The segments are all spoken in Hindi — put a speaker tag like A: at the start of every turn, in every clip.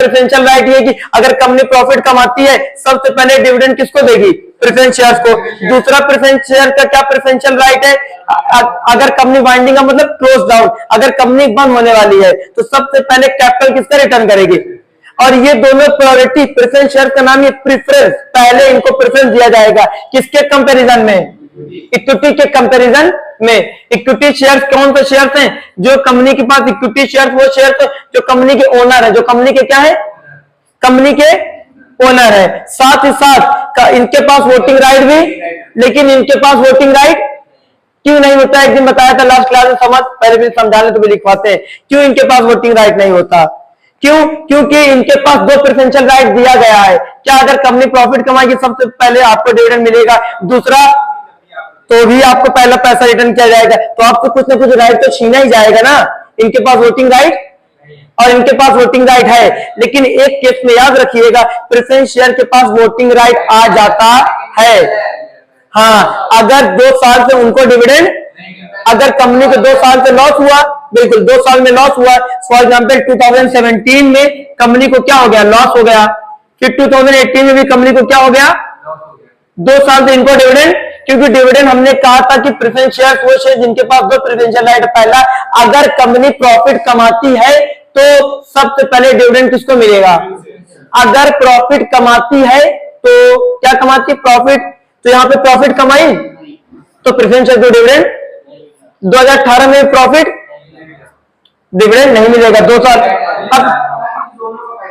A: प्रेफरेंशियल राइट ये कि अगर कंपनी प्रॉफिट कमाती है सबसे पहले डिविडेंड किसको देगी? प्रेफरेंस शेयर्स को। दूसरा प्रेफरेंस शेयर का क्या प्रेफरेंशियल राइट है? अगर कंपनी वाइंडिंग का मतलब क्लोज डाउन, अगर कंपनी बंद होने वाली है तो सबसे पहले कैपिटल किसका रिटर्न करेगी? और ये दोनों प्रायोरिटी प्रेफरेंस शेयर का नाम है प्रेफरेंस, पहले इनको प्रेफरेंस दिया जाएगा किसके कंपैरिजन में? इक्विटी के कंपैरिजन में। इक्विटी शेयर्स कौन से शेयर्स हैं? जो कंपनी के पास इक्विटी शेयर्स वो शेयर्स जो कंपनी के ओनर है, जो कंपनी के क्या है? कंपनी के ओनर है। साथ ही साथ इनके पास वोटिंग राइट भी, लेकिन इनके पास वोटिंग राइट क्यों नहीं होता? एक दिन बताया था लास्ट क्लास में, समझ पहले भी समझाने तो भी लिखवाते हैं क्यों इनके पास वोटिंग राइट नहीं होता। क्यों? क्योंकि इनके पास दो प्रेफरेंशियल राइट दिया गया है। क्या? अगर कंपनी प्रॉफिट कमाएगी सबसे पहले आपको डिविडेंड मिलेगा, दूसरा तो भी आपको पहला पैसा रिटर्न किया जाएगा, तो आपको कुछ ना कुछ राइट तो छीना ही जाएगा ना। इनके पास वोटिंग राइट और इनके पास वोटिंग राइट है, लेकिन एक केस में याद रखिएगा प्रेफरेंस शेयर के पास वोटिंग राइट आ जाता है। हाँ, अगर 2 साल से उनको डिविडेंड, अगर कंपनी को 2 साल से लॉस हुआ, बिल्कुल 2 साल में लॉस हुआ, फॉर एग्जाम्पल 2017 में कंपनी को क्या हो गया? लॉस हो गया। फिर 2018 में भी कंपनी को क्या हो गया? 2 साल से इनको डिविडेंड, क्योंकि डिविडेंड हमने कहा था कि प्रेफरेंस शेयर वो शेयर जिनके पास दो प्रेफरेंशियल राइट। पहला, अगर कंपनी प्रॉफिट कमाती है तो सबसे पहले डिविडेंड किसको मिलेगा? अगर प्रॉफिट कमाती है तो क्या कमाती है? प्रॉफिट। तो यहाँ पे प्रॉफिट कमाई तो प्रेफरेंस शेयर को डिविडेंड। 2018 में प्रॉफिट, डिविडेंड नहीं मिलेगा 2 साल। अब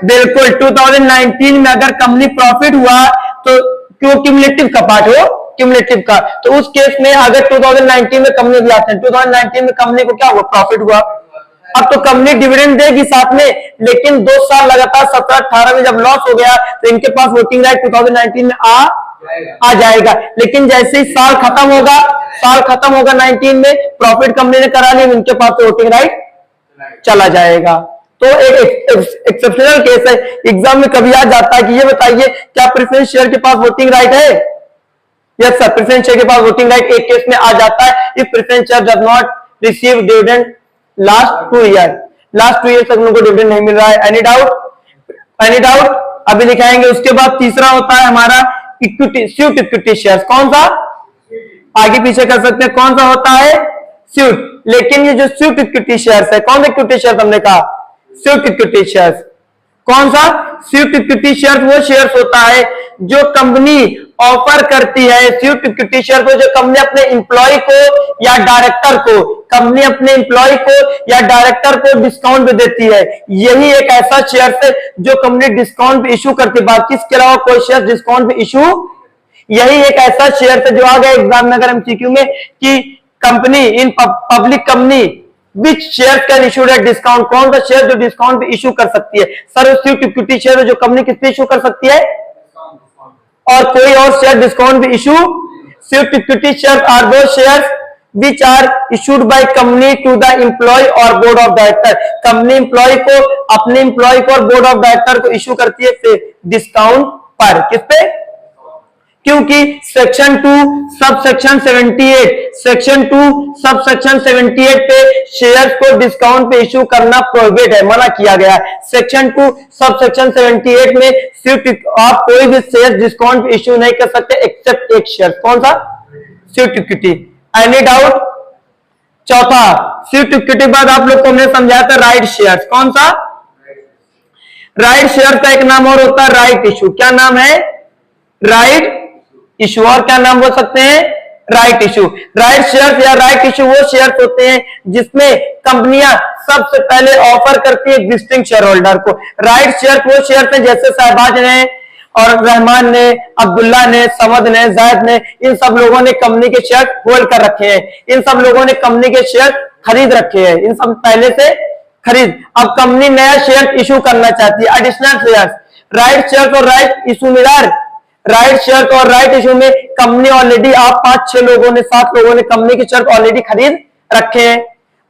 A: बिल्कुल 2019 में अगर कंपनी प्रॉफिट हुआ तो क्यों? क्यूमुलेटिव का पार्ट हो, क्यूमुलेटिव का, तो उस केस में अगर 2019 में कंपनी भी आते हैं, 2019 में कंपनी को क्या हुआ? प्रॉफिट हुआ। अब तो कंपनी डिविडेंड देगी साथ में, लेकिन 2 साल लगातार 17-18 में जब लॉस हो गया तो इनके पास वोटिंग राइट 2019 में आ जाएगा। लेकिन जैसे ही साल खत्म होगा 19 में प्रॉफिट कंपनी ने करा लिया, इनके पास वोटिंग राइट चला जाएगा। तो एक एक्सेप्शनल केस है, एग्जाम में कभी आ जाता है कि ये बताइए क्या प्रेफरेंस शेयर के पास वोटिंग राइट है? यस सर, प्रेफरेंस शेयर के पास वोटिंग राइट एक केस में आ जाता है, if preference share does not receive dividend last 2 year. Last 2 year तक उनको डिविडेंड नहीं मिल रहा है। Any doubt? अभी दिखाएंगे। उसके बाद तीसरा होता है हमारा इक्विटी, स्यूट इक्विटी शेयर्स। कौन सा? आगे पीछे कर सकते हैं। कौन सा होता है? स्यूट। लेकिन ये जो स्यूट इक्विटी शेयर्स है, कौन सा इक्विटी शेयर हमने कहा? Suite equity shares. कौन सा? स्यूट इक्विटी शेयर्स वो शेयर्स होता है जो कंपनी ऑफर करती है। स्यूट इक्विटी शेयर को जो कंपनी अपने एम्प्लॉय को या डायरेक्टर को, कंपनी अपने एम्प्लॉय को या डायरेक्टर को डिस्काउंट पे देती है। यही एक ऐसा शेयर है जो कंपनी डिस्काउंट पे इशू करती है, बाकी इसके अलावा कोई शेयर डिस्काउंट पे इशू। यही एक ऐसा शेयर है जो आ गया एग्जाम में अगर MCQ में कि company in public company which share can issue at discount. कौन सा शेयर जो डिस्काउंट पे इशू कर सकती है? सर स्यूट इक्विटी शेयर जो कंपनी किस पे इशू कर सकती है और कोई और शेयर डिस्काउंट पे issue. Sweat equity share are those shares which are issued by company to the employee और board of director। Company employ को, अपने एम्प्लॉय को और बोर्ड ऑफ डायरेक्टर को इशू करती है डिस्काउंट पर। किस पे? क्योंकि section 2 sub section 78, section 2 sub section 78 पे शेयर्स को डिस्काउंट पे इशू करना प्रोहिबिट है, मना किया गया है। सेक्शन 2 सब सेक्शन 78 में सिर्फ आप कोई भी शेयर डिस्काउंट पे इशू नहीं कर सकते एक्सेप्ट एक शेयर। कौन सा? Suite equity. Any doubt? चौथा, स्यूट इक्विटी बाद आप लोग को हमने समझाया था राइट शेयर्स। कौन सा? राइट शेयर का एक नाम और होता है राइट इशू। क्या नाम है? Right issue. और क्या नाम बोल सकते हैं? Right issue. राइट शेयर या राइट इशू वो शेयर होते हैं जिसमें कंपनियां सबसे पहले ऑफर करती है एग्जिस्टिंग शेयर होल्डर को। राइट शेयर वो शेयर थे जैसे शहबाज ने और रहमान ने, अब्दुल्ला ने, समद ने, जायद ने, इन सब लोगों ने कंपनी के शेयर होल्ड कर रखे हैं। इन सब लोगों ने कंपनी के शेयर खरीद रखे हैं, इन सब पहले से खरीद। अब कंपनी नया शेयर इशू करना चाहती है, एडिशनल शेयर। राइट शेयर और right issue mirror. Right share और राइट इशू में कंपनी ऑलरेडी आप 5-6 लोगों ने, 7 लोगों ने कंपनी के शेयर ऑलरेडी खरीद रखे हैं।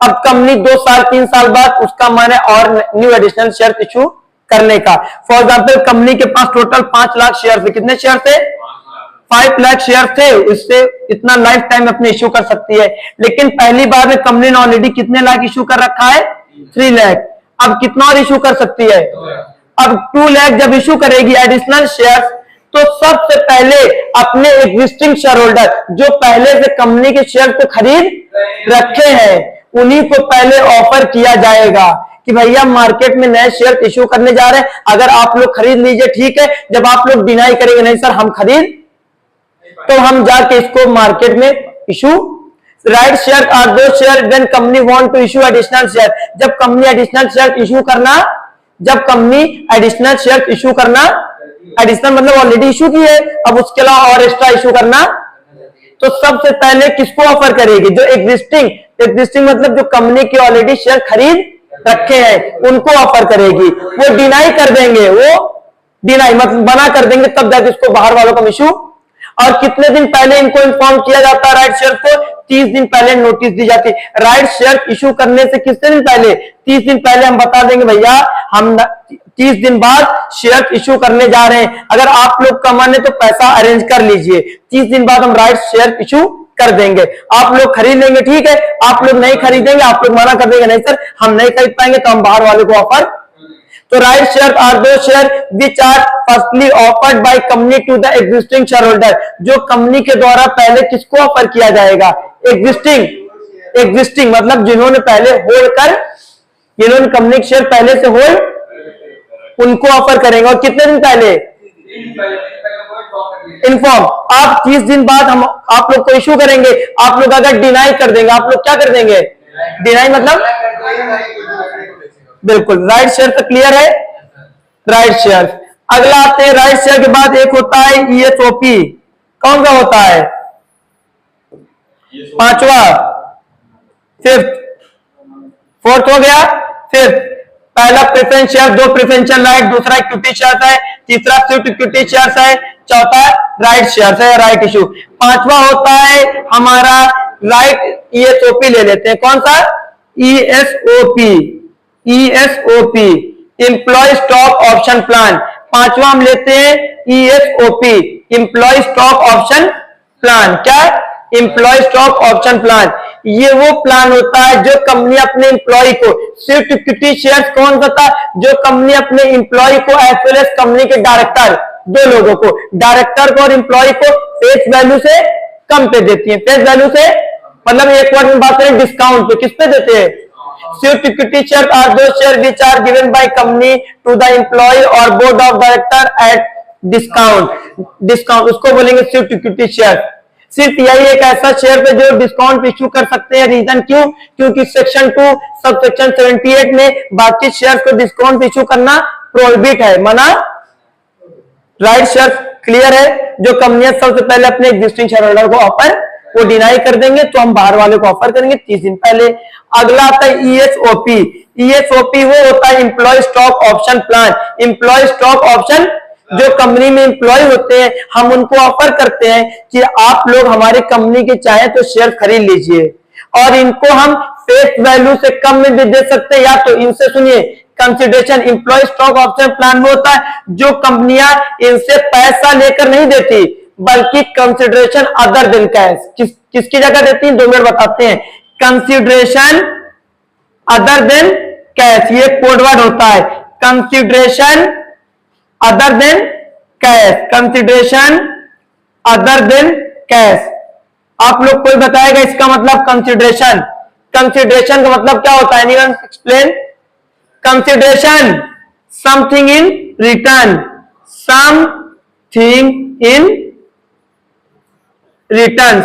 A: अब कंपनी 2 साल 3 साल बाद उसका मन है और न्यू एडिशनल शेयर इशू करने का। फॉर एग्जाम्पल कंपनी के पास टोटल 5 लाख शेयर थे। कितने शेयर थे? 5 लाख शेयर थे। उससे इतना लाइफ टाइम अपने इशू कर सकती है। लेकिन पहली बार में कंपनी ने ऑलरेडी कितने लाख इशू कर रखा है? 3 लाख। अब कितना और इशू कर सकती है? अब 2 लाख जब इशू करेगी एडिशनल शेयर, तो सबसे पहले अपने एग्जिस्टिंग शेयर होल्डर जो पहले से कंपनी के शेयर को खरीद रखे हैं, उन्हीं को पहले ऑफर किया जाएगा कि भैया मार्केट में नए शेयर इशू करने जा रहे हैं, अगर आप लोग खरीद लीजिए ठीक है। जब आप लोग डिनाई करेंगे नहीं सर हम खरीद, तो हम जाके इसको मार्केट में इशू। राइट शेयर आर दो share when company want to issue additional share, जब कंपनी एडिशनल शेयर इशू करना, जब कंपनी एडिशनल शेयर इशू करना, एडिशनल मतलब ऑलरेडी इशू की है, अब उसके अलावा और एक्स्ट्रा इशू करना, तो सबसे पहले किसको ऑफर करेगी? जो एग्जिस्टिंग मतलब जो कंपनी के ऑलरेडी शेयर खरीद रखे हैं उनको ऑफर करेगी। वो डिनाई कर देंगे, वो डिनाई मतलब मना कर देंगे, तब जाके इसको बाहर वालों को इशू। और कितने दिन पहले इनको इन्फॉर्म किया जाता है राइट शेयर को? 30 दिन पहले नोटिस दी जाती है। राइट शेयर इशू करने से कितने दिन पहले? 30 दिन पहले हम बता देंगे भैया हम 30 दिन बाद शेयर इशू करने जा रहे हैं, अगर आप लोग कमाने तो पैसा अरेंज कर लीजिए। 30 दिन बाद हम राइट शेयर इशू कर देंगे, आप लोग खरीद लेंगे ठीक है। आप लोग नहीं खरीदेंगे, आप लोग मना कर देंगे नहीं सर हम नहीं खरीद पाएंगे, तो हम बाहर वाले को ऑफर। तो राइट शेयर आर दो share which are firstly offered by company to the existing share holder, जो कंपनी के द्वारा पहले किसको ऑफर किया जाएगा? एग्जिस्टिंग मतलब जिन्होंने पहले होल्ड कर, जिन्होंने कंपनी के शेयर पहले से होल्ड, उनको ऑफर करेंगे। और कितने दिन पहले? इन्फॉर्म। आप 30 दिन बाद हम आप लोग को इशू करेंगे, आप लोग अगर डिनाई कर देंगे, आप लोग क्या कर देंगे? डिनाई मतलब बिल्कुल। राइट शेयर तो क्लियर है? Right share. अगला आते हैं राइट शेयर के बाद एक होता है ESOP, कौन सा होता है? पांचवा, फिफ्थ, फोर्थ हो गया। फिफ्थ, पहला प्रेफरेंस शेयर, दो प्रेफरेंशियल राइट, दूसरा इक्विटी शेयर है, तीसरा स्विफ्ट इक्विटी शेयर है, चौथा राइट शेयर है, राइट इशू। पांचवा होता है हमारा राइट ESOP ले लेते हैं, कौन सा? ESOP employee stock option plan. पांचवा हम लेते हैं ESOP employee stock option plan. क्या? Employee stock option plan. ये वो प्लान होता है जो कंपनी अपने एम्प्लॉय को, स्विफ्ट इक्विटी शेयर्स कौन सा था? जो कंपनी अपने एम्प्लॉय को एज वेल एज कंपनी के डायरेक्टर, दो लोगों को, डायरेक्टर को और एम्प्लॉय को फेस वैल्यू से कम पे देती है। फेस वैल्यू से मतलब एक वर्ड में बात करें डिस्काउंट पे, किस पे देते हैं? स्विफ्ट इक्विटी शेयर आर दो share which are given by company to the employee और board of director at discount, उसको बोलेंगे स्विफ्ट इक्विटी शेयर। सिर्फ यही एक ऐसा शेयर पे जो डिस्काउंट इश्यू कर सकते हैं। रीजन क्यों? क्योंकि सेक्शन 2 सब सेक्शन 78 में बाकी शेयर को डिस्काउंट इश्यू करना प्रोहिबिट है, मना। राइट शेयर क्लियर है? जो कंपनियां सबसे पहले अपने एग्जिस्टिंग शेयर होल्डर को ऑफर वो डिनाई कर देंगे, तो हम बाहर वाले को ऑफर करेंगे 30 दिन पहले। अगला आता है ESOP वो होता है employ stock option plan. Employ stock option, जो कंपनी में एम्प्लॉय होते हैं हम उनको ऑफर करते हैं कि आप लोग हमारी कंपनी के चाहे तो शेयर खरीद लीजिए, और इनको हम फेस वैल्यू से कम में भी दे सकते हैं, या तो इनसे सुनिए consideration. Employ stock option plan में होता है जो कंपनियां इनसे पैसा लेकर नहीं देती बल्कि कंसिडरेशन अदर देन कैश। किसकी जगह देती हैं? 2 मिनट बताते हैं। कंसिडरेशन अदर देन कैश, ये कोड वर्ड होता है। Consideration other than cash, consideration other than cash. आप लोग कोई बताएगा इसका मतलब? कंसिडरेशन, कंसिडरेशन का मतलब क्या होता है? Anyone explain? Consideration something in return, something in return,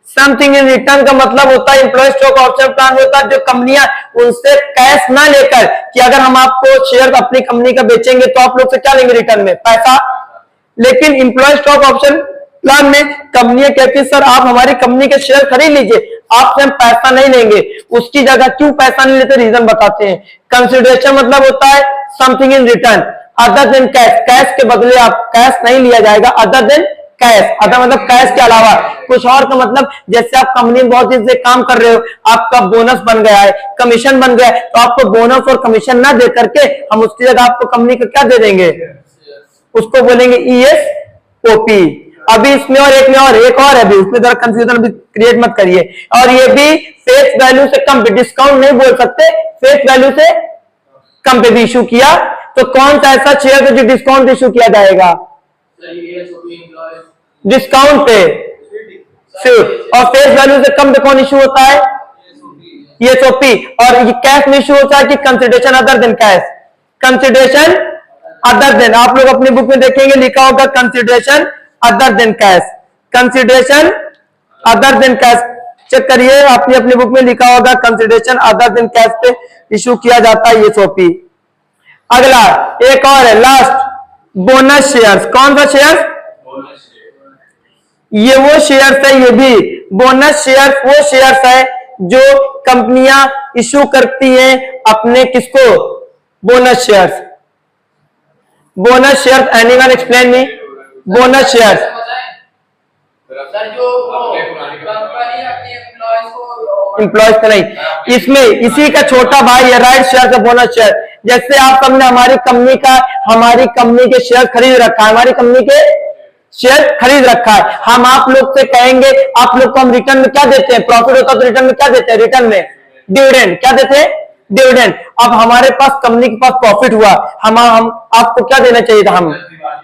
A: something in return का मतलब होता है एम्प्लॉय स्टॉक ऑप्शन प्लान होता है जो कंपनियां उनसे कैश ना लेकर, कि अगर हम आपको शेयर अपनी कंपनी का बेचेंगे तो आप लोग से क्या लेंगे रिटर्न में? पैसा। लेकिन एम्प्लॉय स्टॉक ऑप्शन प्लान में कंपनियां कहती है सर आप हमारी कंपनी के शेयर खरीद लीजिए, आपसे हम पैसा नहीं लेंगे। उसकी जगह क्यों पैसा नहीं लेते? रीजन बताते हैं। कंसिडरेशन मतलब होता है something in return other than cash, cash के बदले आप कैश नहीं लिया जाएगा, अदर देन कैश। अदर मतलब कैश के अलावा कुछ और का मतलब, जैसे आप कंपनी में बहुत दिन से काम कर रहे हो, आपका बोनस बन गया है, कमीशन बन गया है, तो आपको बोनस और कमीशन ना दे करके हम उसकी जगह आपको कंपनी का क्या दे देंगे? उसको बोलेंगे ESOP। अभी इसमें और एक और है भी, उसमें जरा कंफ्यूजन भी क्रिएट मत करिए। और ये भी फेस वैल्यू से कम, डिस्काउंट नहीं बोल सकते, फेस वैल्यू से कम पे भी इशू किया, तो कौन सा ऐसा शेयर है जो डिस्काउंट इशू किया जाएगा? डिस्काउंट पे सिर्फ, और फेस वैल्यू से कम पे कौन इशू होता है? ESOP। और ये कैश में इशू होता है कि consideration other than cash? Consideration other than. आप लोग अपनी बुक में देखेंगे लिखा होगा consideration other than cash, consideration other than cash. Check करिए अपनी अपनी बुक में लिखा होगा कंसिडरेशन अदर देन कैश पे इशू किया जाता है ESOP। अगला एक और है लास्ट, बोनस शेयर्स। कौन सा शेयर? ये वो शेयर्स है, ये भी बोनस शेयर्स वो शेयर्स है जो कंपनियां इशू करती हैं अपने किसको? Bonus shares. Bonus shares, anyone explain me? Bonus shares
B: sir जो कंपनी अपने एम्प्लॉयज को
A: एम्प्लॉयज का नहीं, इसमें इसी का छोटा भाई है राइट शेयर का बोनस शेयर। जैसे आप सबने हमारी कंपनी के शेयर खरीद रखा है, हमारी कंपनी के शेयर खरीद रखा है, हम आप लोग से कहेंगे आप लोग को हम रिटर्न में क्या देते हैं? प्रॉफिट होता तो रिटर्न में क्या देते हैं? रिटर्न में डिविडेंड। क्या देते हैं? डिविडेंड। अब हमारे पास कंपनी के पास प्रॉफिट हुआ, हम आपको क्या देना चाहिए था? हम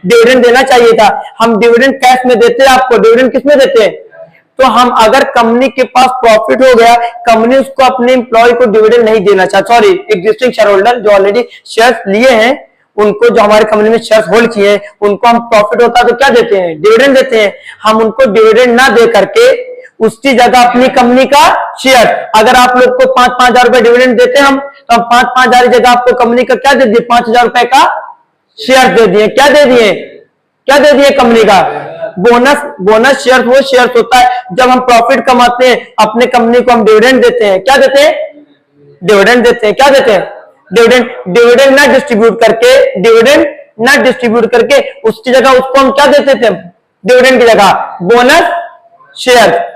A: डिविडेंड देना चाहिए था। हम डिविडेंड कैश में देते हैं आपको, डिविडेंड किस में देते हैं? तो हम अगर कंपनी के पास प्रॉफिट हो गया, कंपनी उसको अपने एम्प्लॉय को डिविडेंड नहीं देना चाहती, सॉरी एग्जिस्टिंग शेयर होल्डर जो ऑलरेडी शेयर लिए हैं उनको, जो हमारी कंपनी में शेयर होल्ड किए हैं उनको हम प्रॉफिट होता तो क्या देते हैं? डिविडेंड देते हैं। हम उनको डिविडेंड ना दे करके उसकी जगह अपनी कंपनी का शेयर, अगर आप लोग को 5-5 हजार रुपए डिविडेंड देते हैं हम, तो हम 5-5 हजार की जगह आपको कंपनी का क्या दे दिए? 5 हजार रुपए का शेयर दे दिए। क्या दे दिए? क्या दे दिए? कंपनी का बोनस। बोनस शेयर वो शेयर होता है जब हम प्रॉफिट कमाते हैं अपने कंपनी को हम डिविडेंड देते हैं। क्या देते हैं? डिविडेंड देते हैं। क्या देते हैं? डिविडेंड। डिविडेंड ना डिस्ट्रीब्यूट करके, डिविडेंड ना डिस्ट्रीब्यूट करके उसकी जगह उसको हम क्या देते थे? डिविडेंड की जगह बोनस शेयर।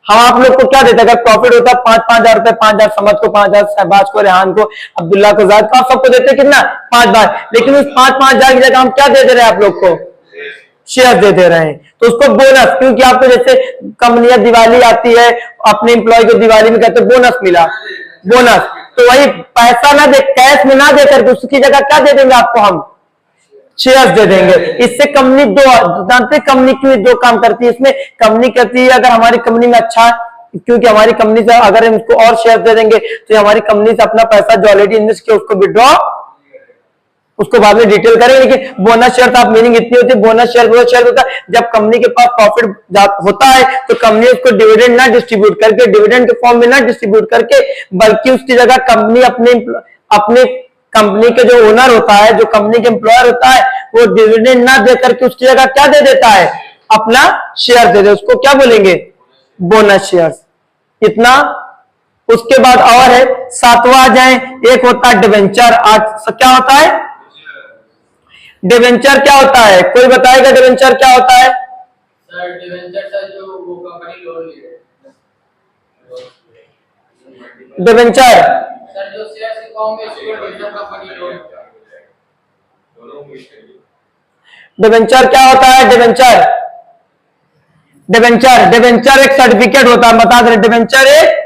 A: हम आप लोग को क्या देते? अगर प्रॉफिट होता 5-5 हजार रुपए, 5 हजार समझ को, 5 हजार शहबाज को, रेहान को, अब्दुल्ला को, जाद को, आप सबको देते कितना? 5 बार। लेकिन उस 5-5 हजार की जगह हम क्या दे दे रहे हैं? आप लोग को शेयर दे दे रहे हैं। तो उसको बोनस, क्योंकि आपको जैसे कंपनियां दिवाली आती है अपने एम्प्लॉय को दिवाली में कहते बोनस मिला, बोनस, तो वही पैसा ना दे, कैश में ना दे करके उसकी जगह क्या दे देंगे आपको? हम शेयर्स दे देंगे। इससे कंपनी जानते कंपनी क्यों दो काम करती है इसमें? कंपनी कहती है अगर हमारी कंपनी में अच्छा, क्योंकि हमारी कंपनी से अगर हम उसको और शेयर दे देंगे तो हमारी कंपनी से अपना पैसा जो ऑलरेडी इन्वेस्ट किया उसको विड्रॉ, उसको बाद में डिटेल करेंगे। लेकिन बोनस शेयर आप मीनिंग इतनी होती है, बोनस शेयर वो शेयर होता है जब कंपनी के पास प्रॉफिट होता है तो कंपनी उसको डिविडेंड ना डिस्ट्रीब्यूट करके, डिविडेंड के फॉर्म में ना डिस्ट्रीब्यूट करके, बल्कि उसकी जगह कंपनी अपने कंपनी के जो ओनर होता है, जो कंपनी के एम्प्लॉयर होता है, वो डिविडेंड ना दे करके उसकी जगह क्या दे देता है? अपना शेयर दे दे। उसको क्या बोलेंगे? Bonus shares. इतना। उसके बाद और है 7वां आ जाए, एक होता है डिवेंचर। आज क्या होता है? डिवेंचर क्या होता है? कोई बताएगा डिवेंचर क्या होता है?
B: सर डिवेंचर सर जो वो कंपनी लोन ले रही है।
A: डिवेंचर
B: सर जो शेयर से कम में शेयर कंपनी लोन।
A: डिवेंचर क्या होता है? डिवेंचर एक सर्टिफिकेट होता है। बता दें डिवेंचर एक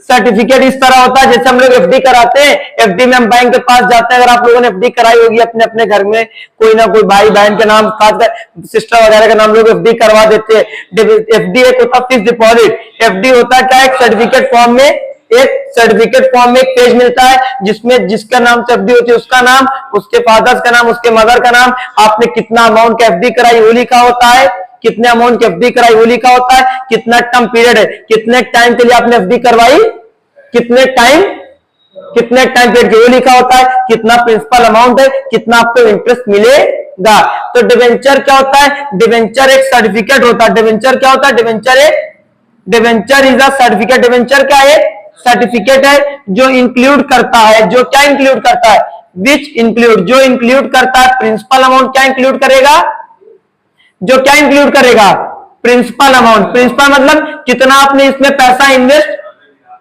A: सर्टिफिकेट इस तरह होता है जैसे हम लोग एफडी कराते हैं, एफडी में हम बैंक के पास जाते हैं। अगर आप लोगों ने एफडी कराई होगी अपने अपने घर में, कोई ना कोई भाई बहन के नाम, खासकर सिस्टर वगैरह का नाम लोग एफडी करवा देते हैं। एफडी एक होता है फिक्स डिपॉजिट। एफडी होता है क्या? एक सर्टिफिकेट फॉर्म में एक पेज मिलता है जिसमें जिसका नाम से एफडी होती है उसका नाम, उसके फादर्स का नाम, उसके मदर का नाम, आपने कितना अमाउंट का एफडी कराई वो लिखा होता है, कितने अमाउंट की एफडी कराई वो लिखा होता है, कितना टर्म पीरियड है, कितने टाइम के लिए आपने एफडी करवाई, कितने टाइम पीरियड के वो लिखा होता है, कितना प्रिंसिपल अमाउंट है, कितना आपको इंटरेस्ट मिलेगा। तो डिवेंचर क्या होता है? डिवेंचर एक सर्टिफिकेट होता है। डिवेंचर क्या होता है? Debenture is a certificate. Debenture क्या है? सर्टिफिकेट है जो इंक्लूड करता है, जो क्या इंक्लूड करता है? विच इंक्लूड, जो इंक्लूड करता है प्रिंसिपल अमाउंट। क्या इंक्लूड करेगा? जो क्या इंक्लूड करेगा? Principal amount. प्रिंसिपल मतलब कितना आपने इसमें पैसा इन्वेस्ट,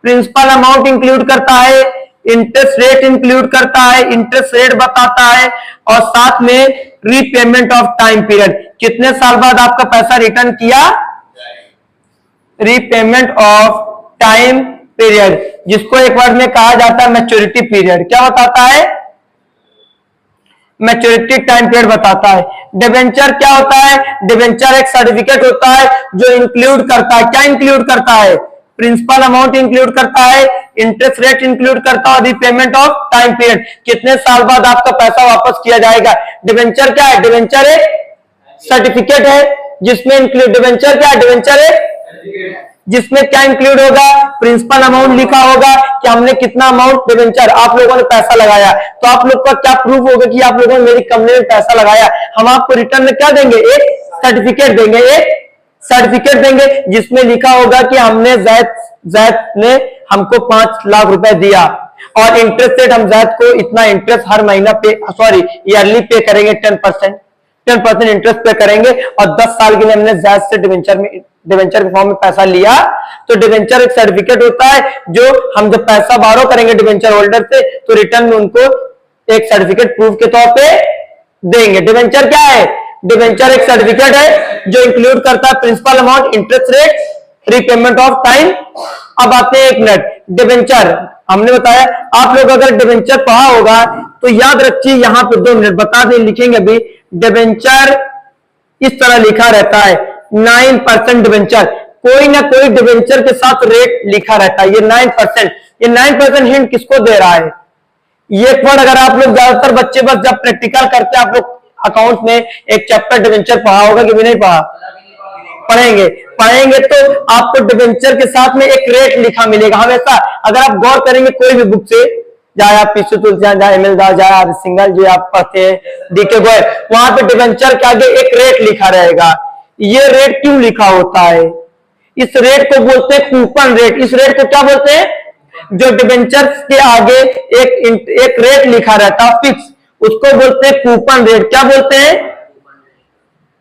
A: प्रिंसिपल अमाउंट इंक्लूड करता है, इंटरेस्ट रेट इंक्लूड करता है, इंटरेस्ट रेट बताता है, और साथ में रीपेमेंट ऑफ टाइम पीरियड, कितने साल बाद आपका पैसा रिटर्न किया, रीपेमेंट ऑफ टाइम पीरियड, जिसको एक वर्ड में कहा जाता है मैच्योरिटी पीरियड। क्या बताता है? मैच्योरिटी टाइम पीरियड बताता है। डिबेंचर क्या होता है? डिबेंचर एक सर्टिफिकेट होता है जो इंक्लूड करता है, क्या इंक्लूड करता है? प्रिंसिपल अमाउंट इंक्लूड करता है, इंटरेस्ट रेट इंक्लूड करता है, रिपेमेंट ऑफ टाइम पीरियड, कितने साल बाद आपका पैसा वापस किया जाएगा। डिबेंचर क्या है? डिबेंचर एक सर्टिफिकेट है जिसमें इंक्लूड, डिबेंचर क्या है? डिबेंचर एक जिसमें क्या इंक्लूड होगा? प्रिंसिपल अमाउंट लिखा होगा कि हमने कितना अमाउंट डिबेंचर, आप लोगों ने पैसा लगाया, तो आप लोग का क्या प्रूफ होगा कि आप लोगों ने मेरी कंपनी में पैसा लगाया। हम आपको रिटर्न में क्या देंगे? एक सर्टिफिकेट देंगे, एक सर्टिफिकेट देंगे जिसमें लिखा होगा कि हमने जैद ने हमको 5 लाख रुपए दिया और इंटरेस्ट रेट हम जैद को इतना इंटरेस्ट हर महीना पे, सॉरी ईयरली पे करेंगे, 10% इंटरेस्ट पे करेंगे और 10 साल के लिए हमने जैद से डिबेंचर के फॉर्म में पैसा लिया। तो डिबेंचर एक सर्टिफिकेट होता है जो हम जब पैसा बारो करेंगे डिबेंचर होल्डर से तो रिटर्न में उनको एक सर्टिफिकेट प्रूफ के तौर पे देंगे। डिबेंचर क्या है? डिबेंचर एक सर्टिफिकेट है जो इंक्लूड करता है principal amount, interest rate, repayment of time. अब आते हैं 1 मिनट, डिबेंचर हमने बताया, आप लोग अगर डिबेंचर पढ़ा होगा तो याद रखिए, यहां पे 2 मिनट बता दें, लिखेंगे अभी। डिबेंचर इस तरह लिखा रहता है 9% डिबेंचर, कोई ना कोई डिबेंचर के साथ रेट लिखा रहता है। ये 9%, ये 9% हिंट किसको दे रहा है? ये वर्ड अगर आप लोग ज्यादातर बच्चे बस जब प्रैक्टिकल करते हैं, आप लोग अकाउंट में एक चैप्टर डिबेंचर पढ़ा होगा कि भी नहीं पढ़ा? पढ़ेंगे तो आपको डिबेंचर के साथ में एक रेट लिखा मिलेगा हमेशा। अगर आप गौर करेंगे कोई भी बुक से, चाहे आप पीछे चाहे एमएल दास, चाहे आप सिंगल जो आप पढ़ते हैं डीके गोयल, वहां पे डिबेंचर के आगे एक रेट लिखा रहेगा। ये रेट क्यों लिखा होता है? इस रेट को बोलते हैं कूपन रेट। इस रेट को क्या बोलते हैं? जो डिबेंचर के आगे एक रेट लिखा रहता है फिक्स, उसको बोलते हैं कूपन रेट। क्या बोलते हैं?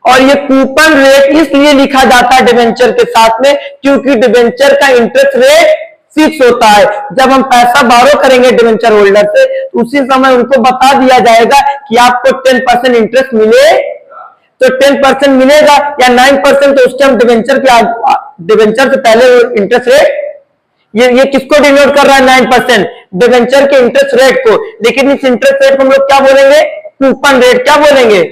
A: और ये कूपन रेट इसलिए लिखा जाता है डिबेंचर के साथ में क्योंकि डिबेंचर का इंटरेस्ट रेट फिक्स होता है। जब हम पैसा बारो करेंगे डिबेंचर होल्डर से तो उसी समय उनको बता दिया जाएगा कि आपको 10% इंटरेस्ट मिले, तो 10% मिलेगा या 9%, तो उसके हम डिबेंचर से पहले इंटरेस्ट रेट, ये किसको डिनोट कर रहा है? 9%, डिबेंचर के इंटरेस्ट रेट को। लेकिन इस इंटरेस्ट रेट को हम लोग क्या बोलेंगे? Coupon rate. क्या बोलेंगे?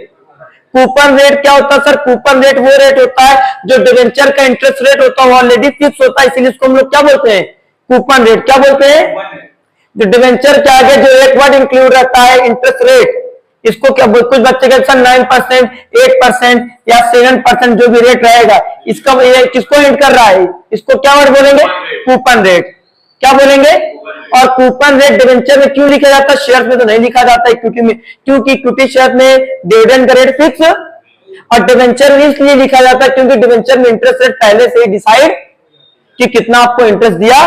A: कूपन रेट क्या होता है सर? कूपन रेट वो रेट होता है जो डिबेंचर का इंटरेस्ट रेट होता है ऑलरेडी फिक्स होता है, इसीलिए इसको हम लोग क्या बोलते हैं? Coupon rate. क्या बोलते हैं? जो डिबेंचर के आगे जो एक वर्ड इंक्लूड रहता है इंटरेस्ट रेट, इसको क्या बोलते? कुछ बच्चे कहते हैं 9%, 8% या 7% जो भी रेट रहेगा, इसका किसको हिंट कर रहा है? इसको क्या वर्ड बोलेंगे? Coupon rate. क्या बोलेंगे? और कूपन रेट डिबेंचर में क्यों लिखा जाता है? शेयर में तो नहीं लिखा जाता इक्विटी में, क्योंकि इक्विटी शेयर में डिविडेंड का रेट फिक्स, और डिबेंचर में इसलिए लिखा जाता है क्योंकि डिबेंचर में इंटरेस्ट रेट पहले से ही डिसाइड कि कितना आपको इंटरेस्ट दिया।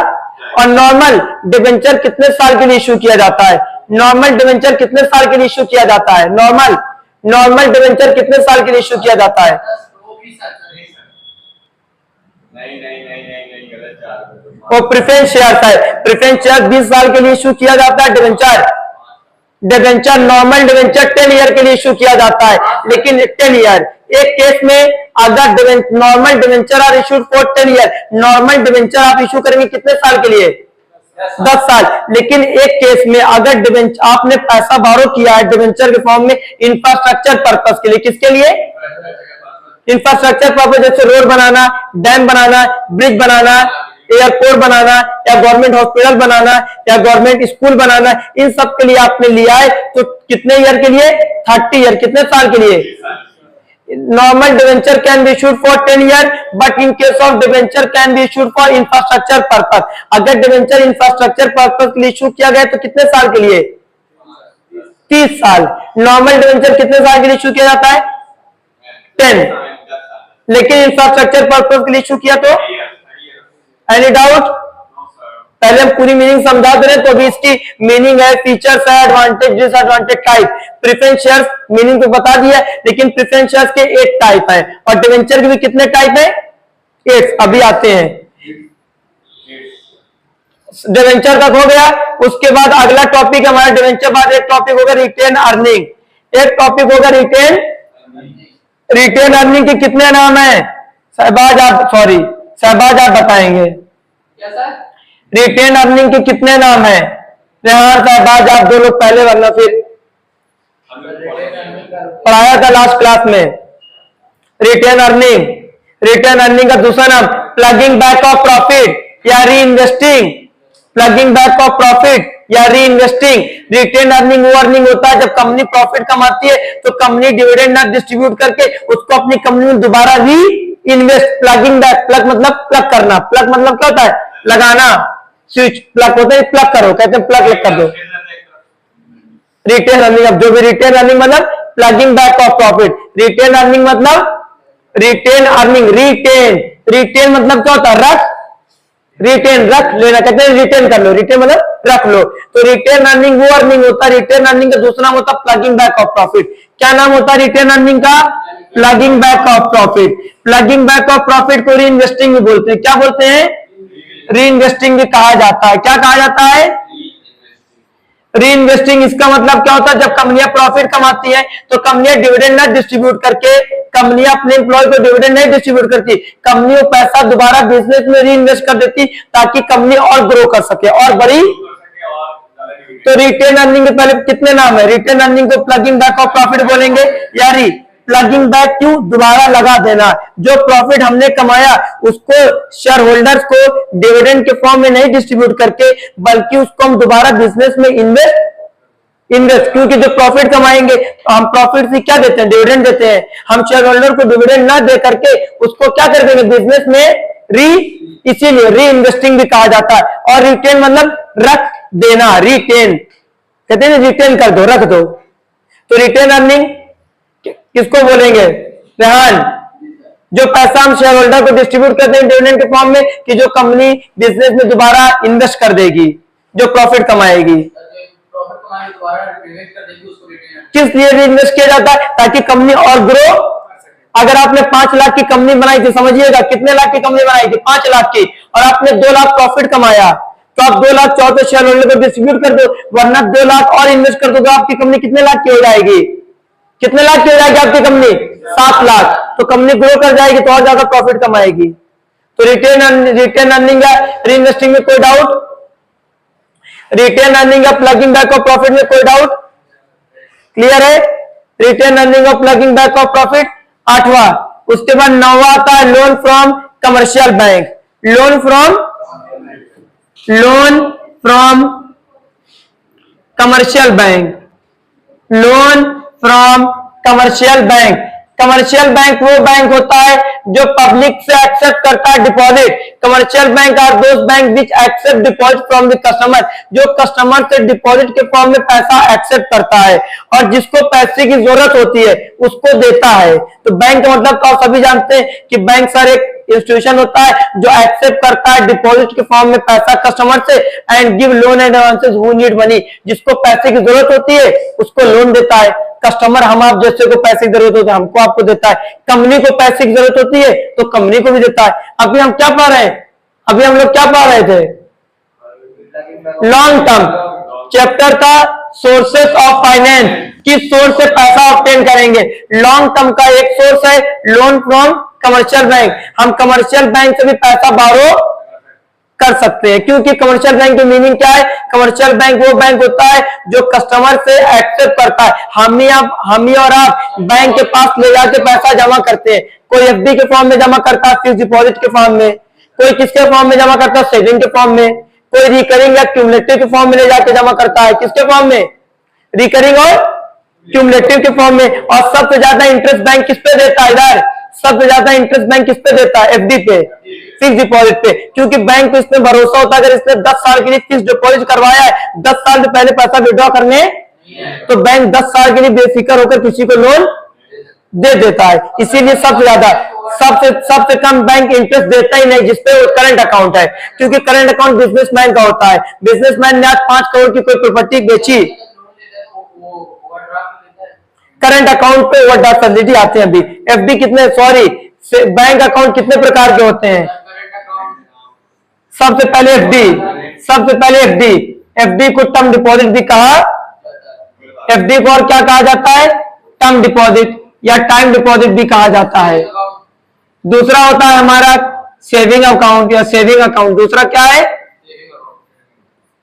A: और नॉर्मल डिबेंचर कितने साल के लिए इश्यू किया जाता है? नॉर्मल डिबेंचर कितने साल के लिए इश्यू किया जाता है? नॉर्मल डिबेंचर कितने साल के लिए इश्यू किया जाता है? वो प्रेफरेंस शेयर है, प्रेफरेंस शेयर 20 साल के लिए इश्यू किया जाता है। डिबेंचर नॉर्मल डिबेंचर 10 ईयर के लिए इश्यू किया जाता है, लेकिन 10 ईयर एक केस में अगर normal debenture are issued for 10 year, normal debenture आप इश्यू करेंगे कितने साल के लिए? 10 साल। लेकिन एक केस में अगर डिबेंचर आपने पैसा बारो किया है डिबेंचर के फॉर्म में इंफ्रास्ट्रक्चर पर्पस के लिए, किसके लिए? इंफ्रास्ट्रक्चर पर्पस, जैसे रोड बनाना, डैम बनाना, ब्रिज बनाना, एयरपोर्ट बनाना, या गवर्नमेंट हॉस्पिटल बनाना, या गवर्नमेंट स्कूल बनाना, इन सब के लिए आपने लिया है। तो कितने ईयर के लिए? 30 ईयर। कितने साल के लिए? Normal debenture can be issued for 10 year, but in case of debenture can be issued for infrastructure purpose. अगर डिबेंचर इंफ्रास्ट्रक्चर पर्पस के लिए इशू किया गया तो कितने साल के लिए? 30 साल। नॉर्मल डिबेंचर कितने साल के लिए इशू किया जाता है? 10। लेकिन इंफ्रास्ट्रक्चर पर्पस के लिए इशू किया तो? Any doubt? पहले हम पूरी मीनिंग समझा दे रहे, तो अभी इसकी मीनिंग है, फीचर्स है, advantage, disadvantage, type. Preference shares meaning तो बता दिया, लेकिन प्रेफरेंस शेयर्स के 8 टाइप है और डिवेंचर के भी कितने टाइप है? 8। अभी आते हैं, डिवेंचर तक हो गया। उसके बाद अगला टॉपिक हमारा डिवेंचर बाद एक टॉपिक होगा रिटेन अर्निंग। एक टॉपिक होगा रिटेन अर्निंग के कितने नाम है? शहबाज आप बताएंगे
B: क्या सर?
A: रिटेन अर्निंग के कितने नाम है? रेहान, शहबाज, आप दो लोग पहले, वरना फिर पढ़ाया था लास्ट क्लास में, रिटेन अर्निंग। रिटेन अर्निंग का दूसरा नाम प्लगिंग बैक ऑफ प्रॉफिट या री investing. Plugging back of profit या री इन्वेस्टिंग। रिटेन अर्निंग वो अर्निंग होता है जब कंपनी प्रॉफिट कमाती है तो कंपनी डिविडेंड ना डिस्ट्रीब्यूट करके उसको अपनी कंपनी में दोबारा री इन्वेस्ट। प्लगिंग बैक, प्लग मतलब प्लग करना, प्लग मतलब क्या होता है, लगाना, स्विच प्लग होता है, प्लग करो, कहते हैं प्लग कर दो। रिटेन अर्निंग, अब जो भी रिटेन अर्निंग मतलब ploughing back of profit. Retain earning मतलब रिटेन अर्निंग, रिटेन मतलब क्या होता है, रख, रिटेन रख लेना, कहते हैं रिटेन कर लो, रिटेन मतलब रख लो। तो रिटेन अर्निंग वो अर्निंग होता है, रिटेन अर्निंग का दूसरा नाम होता है प्लगिंग बैक ऑफ प्रॉफिट। क्या नाम होता है रिटेन अर्निंग का, plugging back of profit. Plugging back of profit को री इन्वेस्टिंग भी बोलते हैं। क्या बोलते हैं, री इन्वेस्टिंग भी कहा जाता है। क्या कहा जाता है, री इन्वेस्टिंग। इसका मतलब क्या होता है, जब कंपनियां प्रॉफिट कमाती हैं तो कंपनियां डिविडेंड ना डिस्ट्रीब्यूट करके, कंपनियां अपने एम्प्लॉय को डिविडेंड नहीं डिस्ट्रीब्यूट करती, कंपनी वो पैसा दोबारा बिजनेस में री इन्वेस्ट कर देती ताकि कंपनी और ग्रो कर सके और बड़ी। तो रिटेन अर्निंग के पहले कितने नाम है, रिटेन अर्निंग को प्लगिंग बैक ऑफ प्रॉफिट बोलेंगे या री प्लगिंग बैक, क्यों, दोबारा लगा देना। जो प्रॉफिट हमने कमाया उसको शेयर होल्डर्स को डिविडेंड के फॉर्म में नहीं डिस्ट्रीब्यूट करके बल्कि उसको हम दोबारा बिजनेस में इन्वेस्ट, क्योंकि जो प्रॉफिट कमाएंगे तो हम प्रॉफिट से क्या देते हैं, डिविडेंड देते हैं। हम शेयर होल्डर को डिविडेंड ना दे करके उसको क्या कर देंगे, बिजनेस में इसीलिए री इन्वेस्टिंग भी कहा जाता है। और रिटेन मतलब रख देना, रिटेन कहते हैं रिटेन कर दो, रख दो। तो रिटेन अर्निंग किसको बोलेंगे, रेहान, जो पैसा हम शेयर होल्डर को डिस्ट्रीब्यूट करते हैं डिविडेंड के फॉर्म में कि जो कंपनी बिजनेस में दोबारा इन्वेस्ट कर देगी, जो प्रॉफिट कमाएगी। किस लिए इन्वेस्ट किया जाता है, ताकि कंपनी और ग्रो। अगर आपने 5 लाख की कंपनी बनाई थी, समझिएगा कितने लाख की कंपनी बनाई थी, 5 लाख की, और आपने 2 लाख प्रॉफिट कमाया तो आप 2 लाख चाहो तो शेयर होल्डर को डिस्ट्रीब्यूट कर दो, वरना 2 लाख और इन्वेस्ट कर दो तो आपकी कंपनी कितने लाख की हो जाएगी, कितने लाख की हो जाएगी आपकी कंपनी, 7 लाख। तो कंपनी ग्रो कर जाएगी तो और ज्यादा प्रॉफिट कमाएगी। तो रिटेन अर्निंग या री इन्वेस्टिंग में कोई डाउट, रिटेन अर्निंग या प्लगिंग बैक ऑफ प्रॉफिट में कोई डाउट, क्लियर है। रिटेन अर्निंग और प्लगिंग बैक ऑफ प्रॉफिट 8वां। उसके बाद 9वां आता है loan from commercial bank. Loan from commercial bank, loan from commercial bank. Commercial bank वो बैंक होता है जो पब्लिक से एक्सेप्ट करता है deposit. Commercial bank are those bank which accept deposit from the customer, जो कस्टमर से डिपॉजिट के फॉर्म में पैसा एक्सेप्ट करता है और जिसको पैसे की जरूरत होती है उसको देता है। तो बैंक का मतलब क्या, सभी जानते हैं कि बैंक सर एक इंस्टीट्यूशन होता है जो एक्सेप्ट करता है डिपॉजिट के फॉर्म में पैसा कस्टमर से and give loan and advances who need money, जिसको पैसे की जरूरत होती है उसको लोन देता है। कस्टमर हम आप जैसे को पैसे की जरूरत होती है हमको आपको देता है, कंपनी को पैसे की जरूरत होती है तो कंपनी को भी देता है। अभी हम क्या पढ़ रहे हैं, अभी हम लोग क्या पढ़ रहे थे, लॉन्ग टर्म चैप्टर का सोर्सेस ऑफ फाइनेंस, किस सोर्स से पैसा ऑब्टेन करेंगे। लॉन्ग टर्म का एक सोर्स है लोन फ्रॉम कमर्शियल बैंक, हम कमर्शियल बैंक से भी पैसा बारो कर सकते हैं, क्योंकि कमर्शियल बैंक की मीनिंग क्या है, कमर्शियल बैंक वो बैंक होता है जो कस्टमर से एक्सेप्ट करता है। हम ही और आप बैंक के पास ले जाके पैसा जमा करते हैं, कोई एफडी के फॉर्म में जमा करता है, फिक्स डिपॉजिट के फॉर्म में, कोई किसके फॉर्म में जमा करता है, सेविंग के फॉर्म में, कोई रिकरिंग या क्यूमुलेटिव के फॉर्म में ले जाके जमा करता है, किसके फॉर्म में, रिकरिंग और क्यूमुलेटिव के फॉर्म में। और सबसे ज्यादा इंटरेस्ट बैंक किस पे देता है, इधर सबसे ज्यादा इंटरेस्ट बैंक किस पे देता है, एफडी पे, फिक्स डिपॉजिट पे, क्योंकि बैंक को इसमें भरोसा होता है अगर इसने 10 साल के लिए फिक्स डिपॉजिट करवाया है, 10 साल से पहले पैसा विड्रॉ करने, तो बैंक 10 साल के लिए बेफिक्र होकर किसी को लोन दे देता है। इसीलिए सबसे ज्यादा सबसे कम बैंक इंटरेस्ट देता ही नहीं जिसपे करंट अकाउंट है, क्योंकि करंट अकाउंट बिजनेसमैन का होता है। बिजनेसमैन ने आज 5 करोड़ की कोई प्रॉपर्टी बेची, करंट अकाउंट पे ओवरड्राफ्ट फैसिलिटी आते हैं। अभी एफडी कितने, सॉरी बैंक अकाउंट कितने प्रकार के होते हैं, सबसे पहले एफडी को टर्म डिपॉजिट भी कहा, एफडी को और क्या कहा जाता है, टर्म डिपॉजिट या टाइम डिपॉजिट भी कहा जाता है। दूसरा होता है हमारा सेविंग अकाउंट या सेविंग अकाउंट, दूसरा क्या है,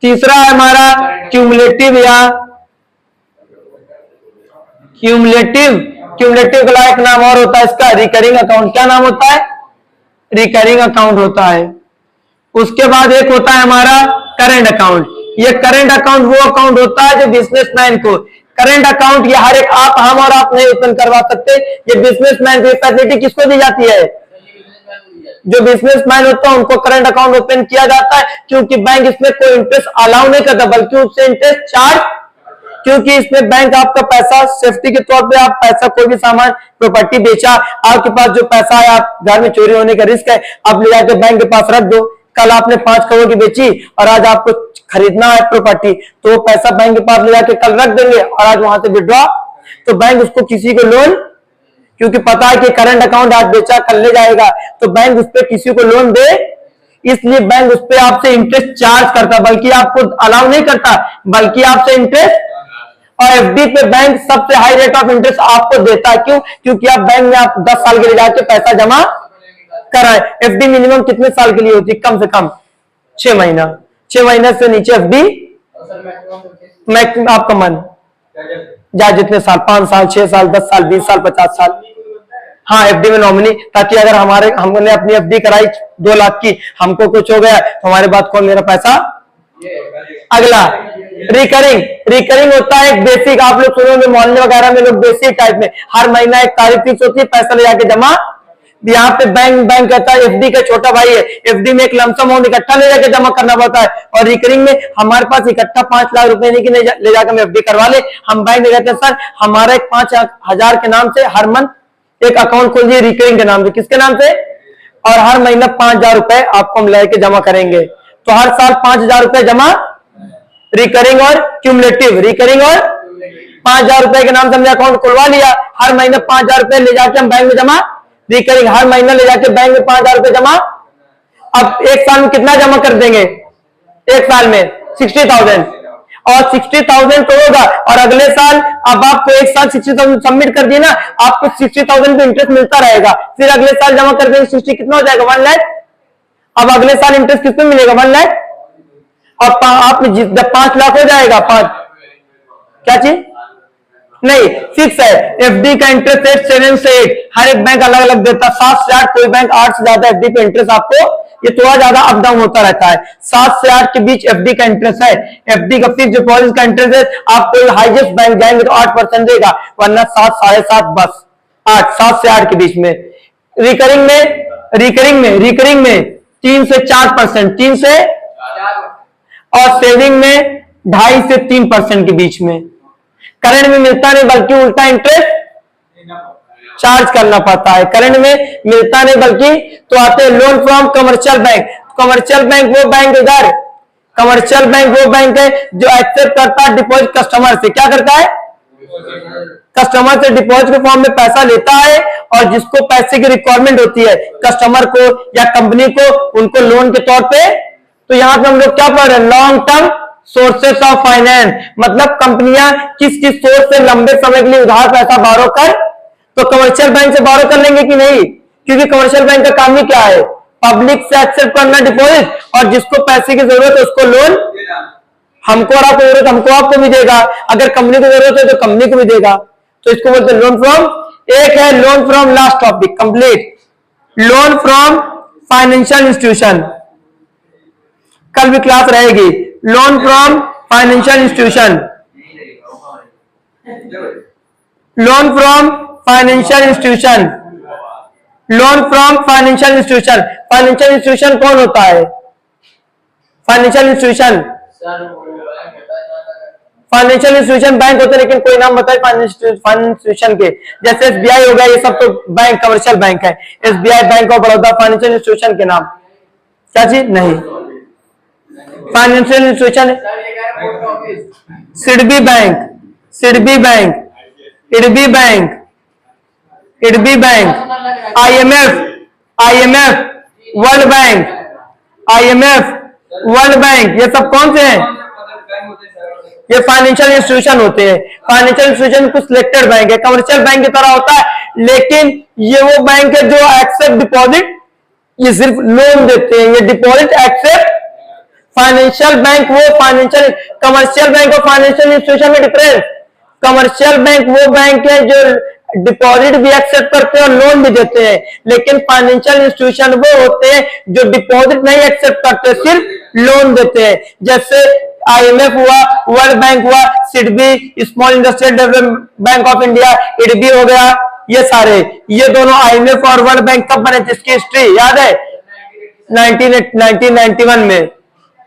A: तीसरा है हमारा क्यूमुलेटिव या क्यूमुलेटिव, क्यूमुलेटिव का एक नाम और होता है इसका रिकरिंग अकाउंट। क्या नाम होता है? रिकरिंग अकाउंट होता है। उसके बाद एक होता है हमारा करंट अकाउंट। ये करंट अकाउंट वो अकाउंट होता है जो बिजनेसमैन को, करंट अकाउंट ये हर एक आप, हम और आप नहीं ओपन करवा सकते। ये बिजनेसमैन को फैसिलिटी किसको दी जाती है? जो बिजनेसमैन होता है उनको करंट अकाउंट ओपन किया जाता है, क्योंकि बैंक इसमें कोई इंटरेस्ट अलाउ नहीं करता, बल्कि उससे इंटरेस्ट चार्ज, क्योंकि इसमें बैंक आपका पैसा सेफ्टी के तौर पे, आप पैसा कोई भी सामान प्रॉपर्टी बेचा, आपके पास जो पैसा है, आप घर में चोरी होने का रिस्क है, आप ले जाकर बैंक के पास रख दो। कल आपने 5 करोड़ की बेची और आज आपको खरीदना है प्रॉपर्टी, तो वो पैसा बैंक के पास ले जाके कल रख देंगे और आज वहां से विड्रॉ, तो बैंक उसको किसी को लोन, क्योंकि पता है कि करंट अकाउंट आज बेचा कल ले जाएगा, तो बैंक उस पर किसी को लोन दे, इसलिए बैंक उस पर आपसे इंटरेस्ट चार्ज करता, बल्कि आपको अलाउ नहीं करता, बल्कि आपसे इंटरेस्ट। और एफडी पे बैंक सबसे हाई रेट ऑफ इंटरेस्ट आपको देता है। क्यों? क्योंकि आप बैंक में आप 10 साल के लिए जाके पैसा जमा कराए। एफडी मिनिमम कितने साल के लिए होती है? कम से कम 6 महीना, 6 महीने से नीचे एफडी मैक्सिमम आपका मन जाए जितने साल, 5 साल, 6 साल, 10 साल, 20 साल, 50 साल। हाँ, एफडी में नॉमिनी, ताकि अगर हमने अपनी एफडी कराई 2 लाख की, हमको कुछ हो गया तो हमारे बाद कौन मेरा पैसा अगला। रिकरिंग, रिकरिंग होता है एक बेसिक, आप लोग सुनोगे मोहल्ले वगैरह में लोग बेसिक टाइप में, हर महीना एक तारीख फिक्स होती है, पैसा ले जाके जमा। यहाँ पे बैंक कहता है एफडी का छोटा भाई है, एफडी में एक लमसम अमाउंट इकट्ठा ले जाके जमा करना पड़ता है, और रिकरिंग में हमारे पास इकट्ठा 5 लाख रुपए नहीं कि ले जाकर हम एफडी करवा ले, हम बैंक में कहते हैं सर हमारा एक 5,000 के नाम से हर मंथ एक अकाउंट खोल दिए रिकरिंग के नाम से, किसके नाम से, और हर महीना 5,000 रुपए आपको हम लेके जमा करेंगे, तो हर साल 5,000 रुपए जमा। रिकरिंग और क्यूमुलेटिव, रिकरिंग और 5,000 रुपए के नाम से हमने अकाउंट खुलवा लिया, हर महीने 5,000 रुपए ले जाके हम बैंक में जमा। रिकरिंग हर महीना ले जाके बैंक में 5,000 रुपए जमा। अब एक साल में कितना जमा कर देंगे? एक साल में 60,000, और 60,000 तो होगा, और अगले साल अब आपको एक साल 60,000 सबमिट कर दिए ना, आपको 60,000 पे इंटरेस्ट मिलता रहेगा, फिर अगले साल जमा कर देंगे 60, कितना हो जाएगा? 1 लाख। अब अगले साल इंटरेस्ट किसमें मिलेगा? 1 लाख। और आप जब 5 लाख हो जाएगा, 5 क्या चीज नहीं फिक्स है, एफडी का इंटरेस्ट रेट 7 से 8, हर एक बैंक अलग अलग देता है, 7 से 8, कोई बैंक 8 से ज्यादा एफडी पे इंटरेस्ट आपको, ये थोड़ा ज्यादा अप डाउन होता रहता है, 7 से 8 के बीच एफडी का इंटरेस्ट है। एफडी का फिक्स डिपॉजिट का इंटरेस्ट है, आप कोई हाईएस्ट बैंक जाएंगे तो 8% देगा, वरना 7, 7.5 बस 8, 7 से 8 के बीच में। रिकरिंग में 3 से 4%, 3 से, और सेविंग में 2.5 से 3% के बीच में। करंट में मिलता नहीं बल्कि उल्टा इंटरेस्ट चार्ज करना पड़ता है, करंट में मिलता नहीं बल्कि, तो आते हैं loan from commercial bank. Commercial bank वो बैंक इधर, कमर्शियल बैंक वो बैंक है जो एक्सेप्ट करता है डिपॉजिट कस्टमर से। क्या करता है? कस्टमर से डिपॉजिट के फॉर्म में पैसा लेता है, और जिसको पैसे की रिक्वायरमेंट होती है कस्टमर को या कंपनी को, उनको लोन के तौर पे। तो यहां पे हम लोग क्या पढ़ रहे हैं? Long term sources of finance, मतलब कंपनियां किस किस सोर्स से लंबे समय के लिए उधार पैसा बारो कर, तो कमर्शियल बैंक से बारो कर लेंगे कि नहीं, क्योंकि कमर्शियल बैंक का काम ही क्या है? पब्लिक से एक्सेप्ट करना डिपॉजिट, और जिसको पैसे की जरूरत है उसको लोन, हमको और आपको जरूरत हमको आपको भी देगा, अगर कंपनी को जरूरत है तो कंपनी को भी देगा, तो इसको बोलते हैं लोन फ्रॉम। एक है loan from, last topic complete, loan from financial institution, कल भी क्लास रहेगी। Loan from financial institution, loan from financial institution, loan from financial institution. Financial institution कौन होता है? Financial institution, financial institution bank होते हैं, लेकिन कोई नाम बताए फाइनेंशियल इंस्टीट्यूशन के, जैसे एसबीआई हो गया, ये सब तो बैंक कमर्शियल बैंक है, SBI, bank of Baroda, financial institution के नाम क्या चीज नहीं? Financial institution SIDBI bank, SIDBI bank, IDBI bank, IDBI bank, IMF, IMF, World Bank, IMF, World Bank, ये सब कौन से हैं? ये फाइनेंशियल इंस्टीट्यूशन होते हैं। फाइनेंशियल इंस्टीट्यूशन कुछ सिलेक्टेड बैंक है, कमर्शियल बैंक की तरह होता है, लेकिन ये वो बैंक है जो एक्सेप्ट डिपॉजिट, ये सिर्फ लोन देते हैं, ये डिपॉजिट एक्सेप्ट। फाइनेंशियल बैंक वो फाइनेंशियल, कमर्शियल बैंक और फाइनेंशियल इंस्टीट्यूशन में डिफरेंस, कमर्शियल बैंक वो बैंक है जो डिपॉजिट भी एक्सेप्ट करते हैं और लोन भी देते हैं, लेकिन फाइनेंशियल इंस्टीट्यूशन वो होते हैं जो डिपॉजिट नहीं एक्सेप्ट करते, सिर्फ लोन देते हैं। जैसे IMF हुआ, वर्ल्ड बैंक हुआ, SIDBI, small industrial development bank of India, IDBI हो गया, ये सारे, ये दोनों IMF और वर्ल्ड बैंक कब बने थे, इसकी हिस्ट्री याद है? 1991 में,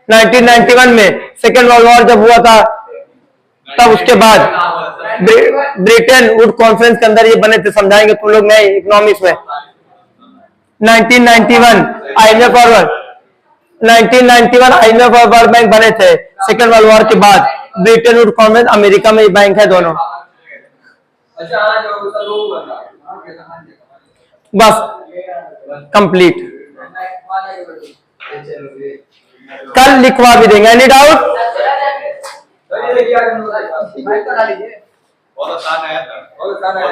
A: 1991 में सेकेंड वर्ल्ड वॉर जब हुआ था, तब उसके बाद ब्रिटेन वुड कॉन्फ्रेंस के अंदर ये बने थे। समझाएंगे तुम लोग नए इकोनॉमिक्स में। 1991 IMF और 1991 IMF और वर्ल्ड बैंक बने थे सेकेंड वर्ल्ड वॉर के बाद। ब्रिटेन वुड कॉन्फ्रेंस अमेरिका में ये बैंक है दोनों। बस कंप्लीट, कल लिखवा भी देंगे। Any doubt?
C: बहुत आसान है, बहुत आसान है।